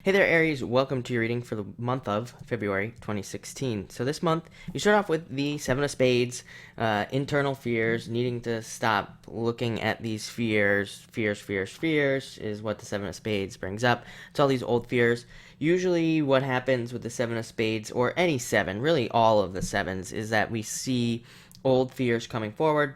Hey there, Aries. Welcome to your reading for the month of February 2016. So, this month, you start off with the Seven of Spades, internal fears, needing to stop looking at these fears. Fears is what the Seven of Spades brings up. It's all these old fears. Usually, what happens with the Seven of Spades, or any seven, really all of the sevens, is that we see old fears coming forward,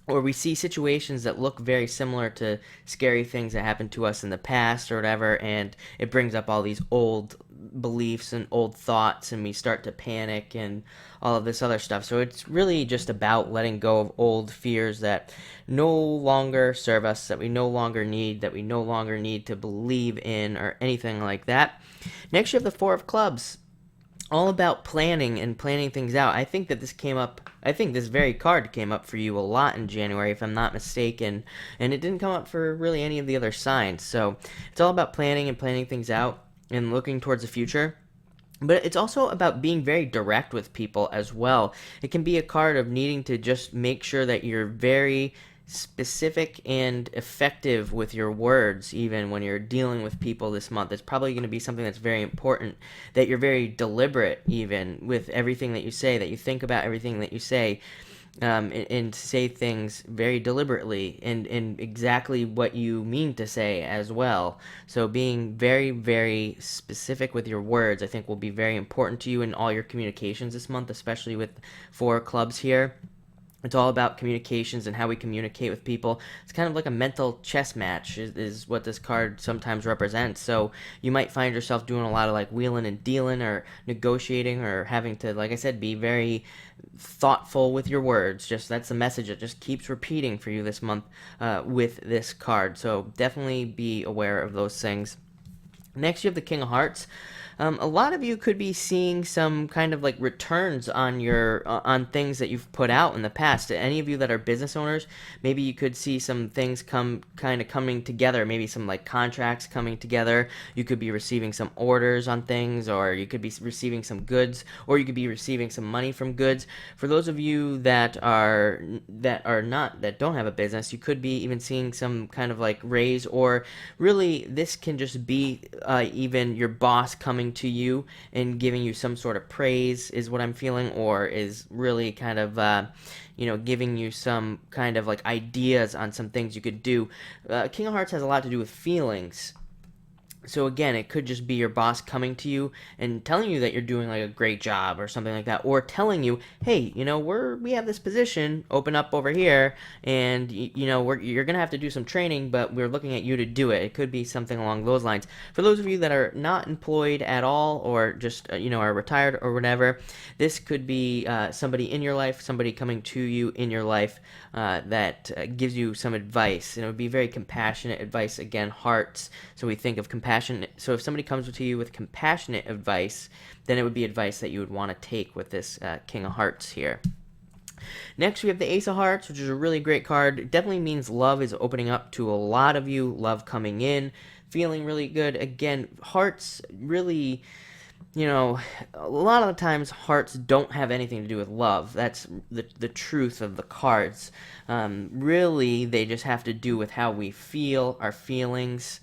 or we see situations that look very similar to scary things that happened to us in the past or whatever, and it brings up all these old beliefs and old thoughts, and we start to panic and all of this other stuff. So it's really just about letting go of old fears that no longer serve us, that we no longer need, that we no longer need to believe in, or anything like that. Next, you have the Four of Clubs, all about planning and planning things out. I think that this came up. I think this very card came up for you a lot in January, if I'm not mistaken, and it didn't come up for really any of the other signs. So it's all about planning and planning things out and looking towards the future. But it's also about being very direct with people as well. It can be a card of needing to just make sure that you're very specific and effective with your words, even when you're dealing with people this month. It's probably going to be something that's very important, that you're very deliberate even with everything that you say, that you think about everything that you say, and say things very deliberately and exactly what you mean to say as well. So being very, very specific with your words, I think, will be very important to you in all your communications this month, especially with four clubs here. It's all about communications and how we communicate with people. It's kind of like a mental chess match, is what this card sometimes represents. So you might find yourself doing a lot of like wheeling and dealing or negotiating, or having to, like I said, be very thoughtful with your words. Just that's the message that just keeps repeating for you this month with this card. So definitely be aware of those things. Next, you have the King of Hearts. A lot of you could be seeing some kind of like returns on your on things that you've put out in the past. Any of you that are business owners, maybe you could see some things coming together. Maybe some like contracts coming together. You could be receiving some orders on things, or you could be receiving some goods, or you could be receiving some money from goods. For those of you that don't have a business, you could be even seeing some kind of like raise, or really this can just be even your boss coming to you and giving you some sort of praise, is what I'm feeling, or is really kind of giving you some kind of like ideas on some things you could do. King of Hearts has a lot to do with feelings. So again, it could just be your boss coming to you and telling you that you're doing like a great job or something like that, or telling you, hey, we have this position open up over here, and you're gonna have to do some training, but we're looking at you to do it. It could be something along those lines. For those of you that are not employed at all, or just are retired or whatever, this could be somebody in your life, somebody coming to you in your life that gives you some advice, and it would be very compassionate advice. Again, hearts. So we think of compassion. So if somebody comes to you with compassionate advice, then it would be advice that you would want to take with this King of Hearts here. Next, we have the Ace of Hearts, which is a really great card. It definitely means love is opening up to a lot of you, love coming in, feeling really good. Again, hearts really, a lot of the times hearts don't have anything to do with love. That's the truth of the cards. Really, they just have to do with how we feel, our feelings.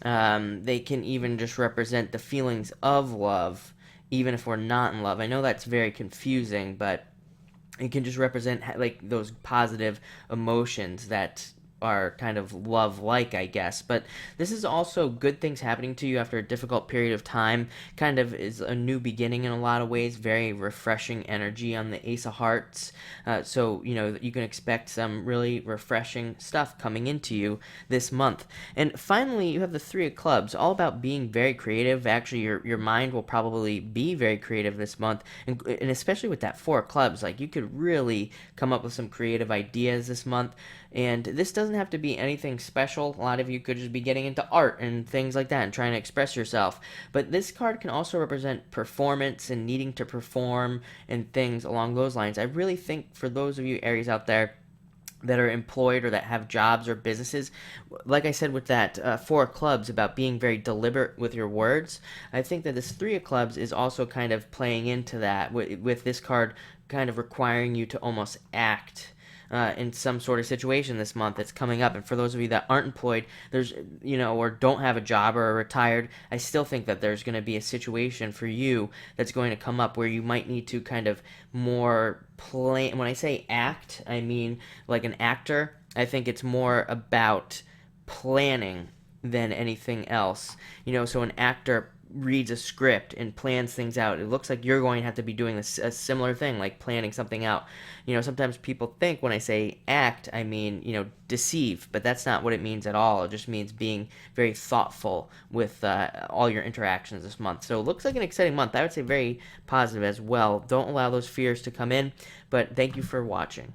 They can even just represent the feelings of love, even if we're not in love. I know that's very confusing, but it can just represent like those positive emotions that are kind of love-like, I guess. But this is also good things happening to you after a difficult period of time. Kind of is a new beginning in a lot of ways. Very refreshing energy on the Ace of Hearts. So you can expect some really refreshing stuff coming into you this month. And finally, you have the Three of Clubs, all about being very creative. Actually, your mind will probably be very creative this month, and especially with that Four of Clubs, like you could really come up with some creative ideas this month. And this doesn't have to be anything special. A lot of you could just be getting into art and things like that and trying to express yourself. But this card can also represent performance and needing to perform and things along those lines. I really think for those of you Aries out there that are employed or that have jobs or businesses, like I said with that Four of Clubs about being very deliberate with your words, I think that this Three of Clubs is also kind of playing into that with this card kind of requiring you to almost act in some sort of situation this month that's coming up. And for those of you that aren't employed, there's, or don't have a job or are retired, I still think that there's going to be a situation for you that's going to come up where you might need to kind of more plan. When I say act, I mean like an actor. I think it's more about planning than anything else. So an actor reads a script and plans things out. It looks like you're going to have to be doing a similar thing, like planning something out. Sometimes people think when I say act, I mean, deceive, but that's not what it means at all. It just means being very thoughtful with all your interactions this month. So it looks like an exciting month. I would say very positive as well. Don't allow those fears to come in, but thank you for watching.